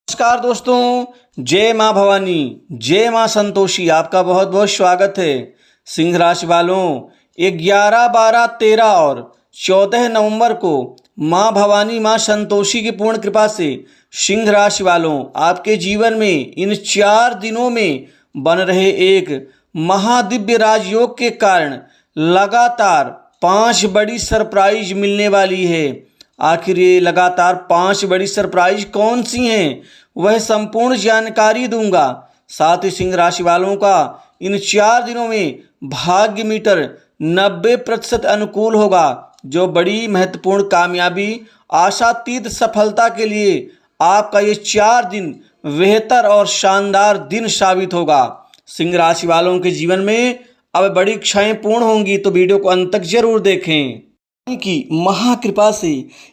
नमस्कार दोस्तों, जय माँ भवानी, जय माँ संतोषी। आपका बहुत बहुत स्वागत है। सिंह राशि वालों, 11, 12, 13 और 14 नवंबर को माँ भवानी माँ संतोषी की पूर्ण कृपा से सिंह राशि वालों आपके जीवन में इन 4 दिनों में बन रहे एक महादिव्य राजयोग के कारण लगातार 5 बड़ी सरप्राइज मिलने वाली है। आखिर ये लगातार 5 बड़ी सरप्राइज कौन सी हैं, वह संपूर्ण जानकारी दूंगा। साथ ही सिंह राशि वालों का इन 4 दिनों में भाग्य मीटर 90% अनुकूल होगा, जो बड़ी महत्वपूर्ण कामयाबी, आशातीत सफलता के लिए आपका ये 4 दिन बेहतर और शानदार दिन साबित होगा। सिंह राशि वालों के जीवन में अब बड़ी इच्छाएं पूर्ण होंगी, तो वीडियो को अंत तक जरूर देखें। की महाकृपा से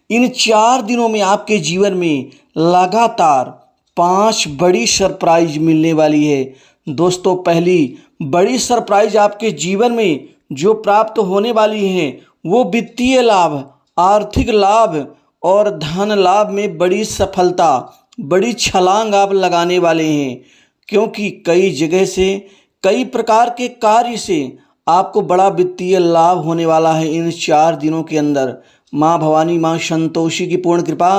इन 4 दिनों में आपके जीवन में लगातार 5 बड़ी सरप्राइज मिलने वाली है। दोस्तों, पहली बड़ी सरप्राइज आपके जीवन में जो प्राप्त होने वाली है वो वित्तीय लाभ, आर्थिक लाभ और धन लाभ में बड़ी सफलता, बड़ी छलांग आप लगाने वाले हैं, क्योंकि कई जगह से, कई प्रकार के कार्य से आपको बड़ा वित्तीय लाभ होने वाला है। इन 4 दिनों के अंदर माँ भवानी माँ संतोषी की पूर्ण कृपा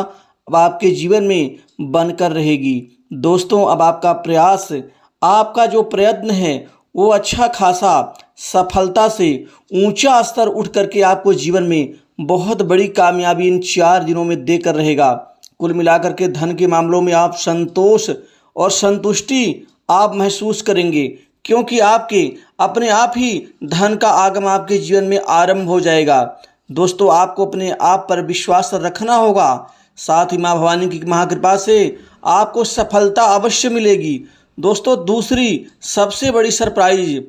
अब आपके जीवन में बनकर रहेगी। दोस्तों, अब आपका प्रयास, आपका जो प्रयत्न है वो अच्छा खासा सफलता से ऊंचा स्तर उठ करके आपको जीवन में बहुत बड़ी कामयाबी इन 4 दिनों में देकर रहेगा। कुल मिलाकर के धन के मामलों में आप संतोष और संतुष्टि आप महसूस करेंगे, क्योंकि आपके अपने आप ही धन का आगमन आपके जीवन में आरंभ हो जाएगा। दोस्तों, आपको अपने आप पर विश्वास रखना होगा। साथ ही माँ भवानी की महाकृपा से आपको सफलता अवश्य मिलेगी। दोस्तों, दूसरी सबसे बड़ी सरप्राइज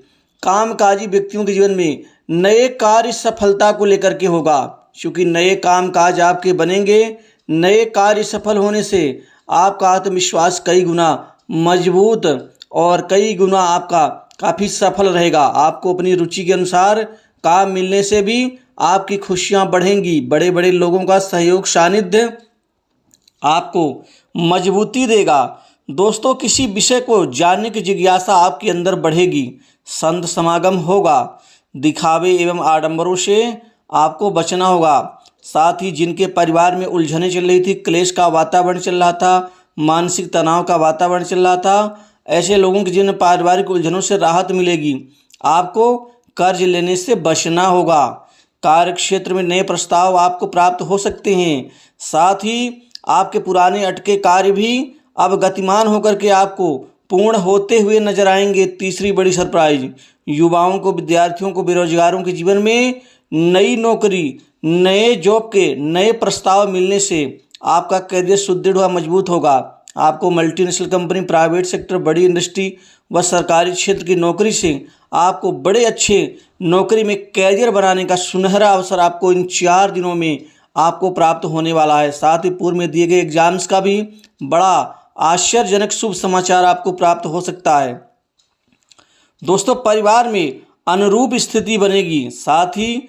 कामकाजी व्यक्तियों के जीवन में नए कार्य सफलता को लेकर के होगा, क्योंकि नए कामकाज आपके बनेंगे। नए कार्य सफल होने से आपका आत्मविश्वास कई गुना मजबूत और कई गुना आपका काफ़ी सफल रहेगा। आपको अपनी रुचि के अनुसार काम मिलने से भी आपकी खुशियां बढ़ेंगी। बड़े बड़े लोगों का सहयोग, सानिध्य आपको मजबूती देगा। दोस्तों, किसी विषय को जानने की जिज्ञासा आपके अंदर बढ़ेगी। संत समागम होगा। दिखावे एवं आडंबरों से आपको बचना होगा। साथ ही जिनके परिवार में उलझनें चल रही थी, क्लेश का वातावरण चल रहा था, मानसिक तनाव का वातावरण चल रहा था, ऐसे लोगों के जिन पारिवारिक उलझनों से राहत मिलेगी। आपको कर्ज लेने से बचना होगा। कार्य क्षेत्र में नए प्रस्ताव आपको प्राप्त हो सकते हैं। साथ ही आपके पुराने अटके कार्य भी अब गतिमान होकर के आपको पूर्ण होते हुए नजर आएंगे। तीसरी बड़ी सरप्राइज, युवाओं को, विद्यार्थियों को, बेरोजगारों के जीवन में नई नौकरी, नए जॉब के नए प्रस्ताव मिलने से आपका करियर सुदृढ़ व मजबूत होगा। आपको मल्टीनेशनल कंपनी, प्राइवेट सेक्टर, बड़ी इंडस्ट्री व सरकारी क्षेत्र की नौकरी से आपको बड़े अच्छे नौकरी में कैरियर बनाने का सुनहरा अवसर आपको इन 4 दिनों में आपको प्राप्त होने वाला है। साथ ही पूर्व में दिए गए एग्जाम्स का भी बड़ा आश्चर्यजनक शुभ समाचार आपको प्राप्त हो सकता है। दोस्तों, परिवार में अनुरूप स्थिति बनेगी। साथ ही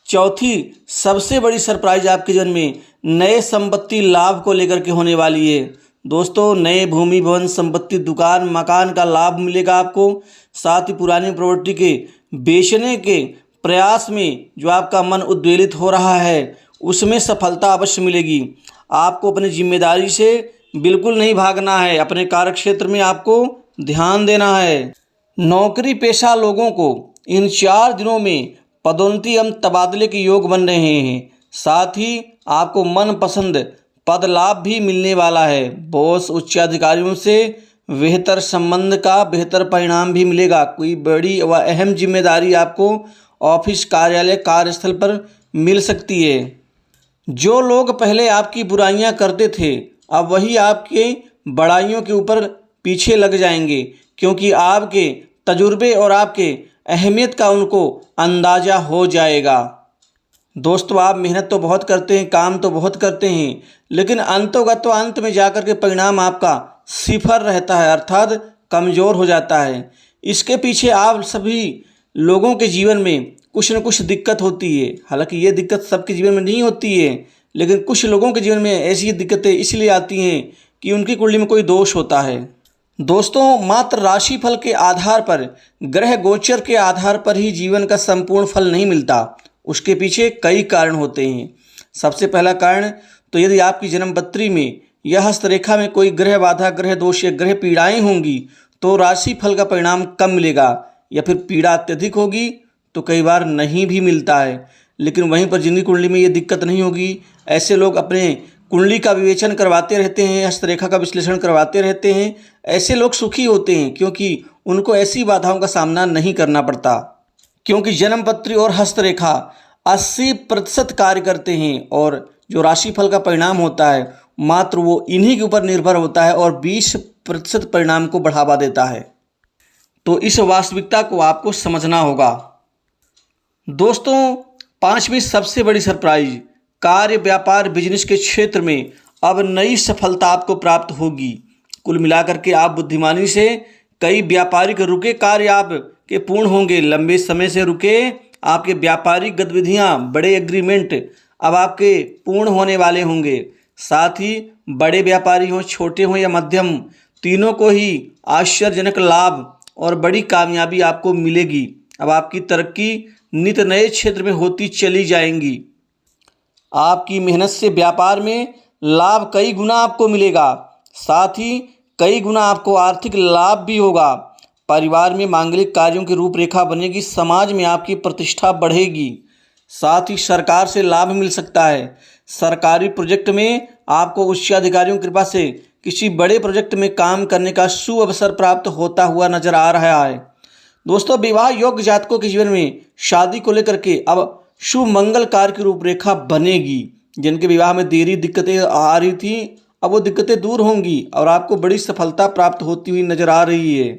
चौथी सबसे बड़ी सरप्राइज आपके जीवन में नए संपत्ति लाभ को लेकर के होने वाली है। दोस्तों, नए भूमि, भवन, संपत्ति, दुकान, मकान का लाभ मिलेगा आपको। साथ ही पुरानी प्रॉपर्टी के बेचने के प्रयास में जो आपका मन उद्वेलित हो रहा है, उसमें सफलता अवश्य मिलेगी। आपको अपनी जिम्मेदारी से बिल्कुल नहीं भागना है। अपने कार्यक्षेत्र में आपको ध्यान देना है। नौकरी पेशा लोगों को इन 4 दिनों में पदोन्नति एवं तबादले के योग बन रहे हैं। साथ ही आपको मनपसंद पद लाभ भी मिलने वाला है। बॉस, उच्च अधिकारियों से बेहतर संबंध का बेहतर परिणाम भी मिलेगा। कोई बड़ी व अहम जिम्मेदारी आपको ऑफिस, कार्यालय, कार्यस्थल पर मिल सकती है। जो लोग पहले आपकी बुराइयां करते थे, अब वही आपके बड़ाइयों के ऊपर पीछे लग जाएंगे, क्योंकि आपके तजुर्बे और आपके अहमियत का उनको अंदाज़ा हो जाएगा। दोस्तों, आप मेहनत तो बहुत करते हैं, काम तो बहुत करते हैं, लेकिन अंत में जाकर के परिणाम आपका सिफर रहता है, अर्थात कमज़ोर हो जाता है। इसके पीछे आप सभी लोगों के जीवन में कुछ न कुछ दिक्कत होती है। हालांकि ये दिक्कत सबके जीवन में नहीं होती है, लेकिन कुछ लोगों के जीवन में ऐसी दिक्कतें इसलिए आती हैं कि उनकी कुंडली में कोई दोष होता है। दोस्तों, मात्र राशिफल के आधार पर, ग्रह गोचर के आधार पर ही जीवन का संपूर्ण फल नहीं मिलता। उसके पीछे कई कारण होते हैं। सबसे पहला कारण तो यदि आपकी जन्मपत्री में या हस्तरेखा में कोई ग्रह बाधा, ग्रह दोष या ग्रह पीड़ाएं होंगी तो राशिफल का परिणाम कम मिलेगा, या फिर पीड़ा अत्यधिक होगी तो कई बार नहीं भी मिलता है। लेकिन वहीं पर जिनकी कुंडली में ये दिक्कत नहीं होगी, ऐसे लोग अपने कुंडली का विवेचन करवाते रहते हैं, हस्तरेखा का विश्लेषण करवाते रहते हैं। ऐसे लोग सुखी होते हैं क्योंकि उनको ऐसी बाधाओं का सामना नहीं करना पड़ता। क्योंकि जन्मपत्री और हस्तरेखा 80% कार्य करते हैं और जो राशिफल का परिणाम होता है मात्र वो इन्हीं के ऊपर निर्भर होता है और 20% परिणाम को बढ़ावा देता है। तो इस वास्तविकता को आपको समझना होगा। दोस्तों, 5वीं सबसे बड़ी सरप्राइज, कार्य, व्यापार, बिजनेस के क्षेत्र में अब नई सफलता आपको प्राप्त होगी। कुल मिलाकर के आप बुद्धिमानी से कई व्यापारिक रुके कार्य आपके पूर्ण होंगे। लंबे समय से रुके आपके व्यापारिक गतिविधियां, बड़े एग्रीमेंट अब आपके पूर्ण होने वाले होंगे। साथ ही बड़े व्यापारी हों, छोटे हों या मध्यम, तीनों को ही आश्चर्यजनक लाभ और बड़ी कामयाबी आपको मिलेगी। अब आपकी तरक्की नित नए क्षेत्र में होती चली जाएंगी। आपकी मेहनत से व्यापार में लाभ कई गुना आपको मिलेगा। साथ ही कई गुना आपको आर्थिक लाभ भी होगा। परिवार में मांगलिक कार्यों की रूपरेखा बनेगी। समाज में आपकी प्रतिष्ठा बढ़ेगी। साथ ही सरकार से लाभ मिल सकता है। सरकारी प्रोजेक्ट में आपको उच्च अधिकारियों की कृपा से किसी बड़े प्रोजेक्ट में काम करने का सुअवसर प्राप्त होता हुआ नजर आ रहा है। दोस्तों, विवाह योग्य जातकों के जीवन में शादी को लेकर के अब शुभ मंगल कार्य की रूपरेखा बनेगी। जिनके विवाह में देरी, दिक्कतें आ रही थी, अब वो दिक्कतें दूर होंगी और आपको बड़ी सफलता प्राप्त होती हुई नजर आ रही है।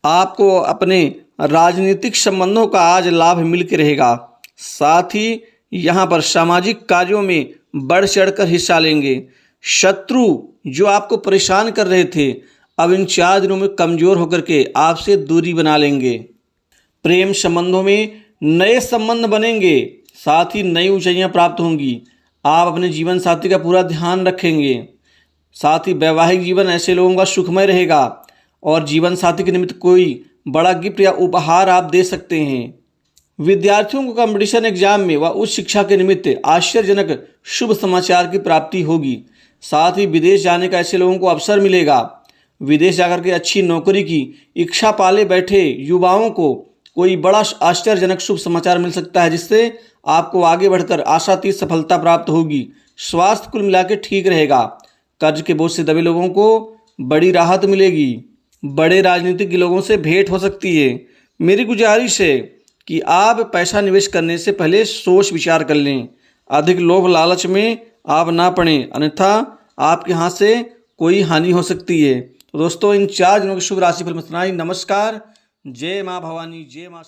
आपको अपने राजनीतिक संबंधों का आज लाभ मिल के रहेगा। साथ ही यहाँ पर सामाजिक कार्यों में बढ़ चढ़कर हिस्सा लेंगे। शत्रु जो आपको परेशान कर रहे थे अब इन 4 दिनों में कमजोर होकर के आपसे दूरी बना लेंगे। प्रेम संबंधों में नए संबंध बनेंगे। साथ ही नई ऊंचाइयां प्राप्त होंगी। आप अपने जीवन साथी का पूरा ध्यान रखेंगे। साथ ही वैवाहिक जीवन ऐसे लोगों का सुखमय रहेगा और जीवन साथी के निमित्त कोई बड़ा गिफ्ट या उपहार आप दे सकते हैं। विद्यार्थियों को कंपटीशन एग्जाम में व उच्च शिक्षा के निमित्त आश्चर्यजनक शुभ समाचार की प्राप्ति होगी। साथ ही विदेश जाने का ऐसे लोगों को अवसर मिलेगा। विदेश जाकर के अच्छी नौकरी की इच्छा पाले बैठे युवाओं को कोई बड़ा आश्चर्यजनक शुभ समाचार मिल सकता है, जिससे आपको आगे बढ़कर आशातीत सफलता प्राप्त होगी। स्वास्थ्य कुल मिला के ठीक रहेगा। कर्ज के बोझ से दबे लोगों को बड़ी राहत मिलेगी। बड़े राजनीतिक लोगों से भेंट हो सकती है। मेरी गुजारिश है कि आप पैसा निवेश करने से पहले सोच विचार कर लें। अधिक लोभ लालच में आप ना पड़ें, अन्यथा आपके हाथ से कोई हानि हो सकती है। तो दोस्तों, इन 4 दिनों के शुभ राशिफल में इतना ही। नमस्कार। जय माँ भवानी, जय माँ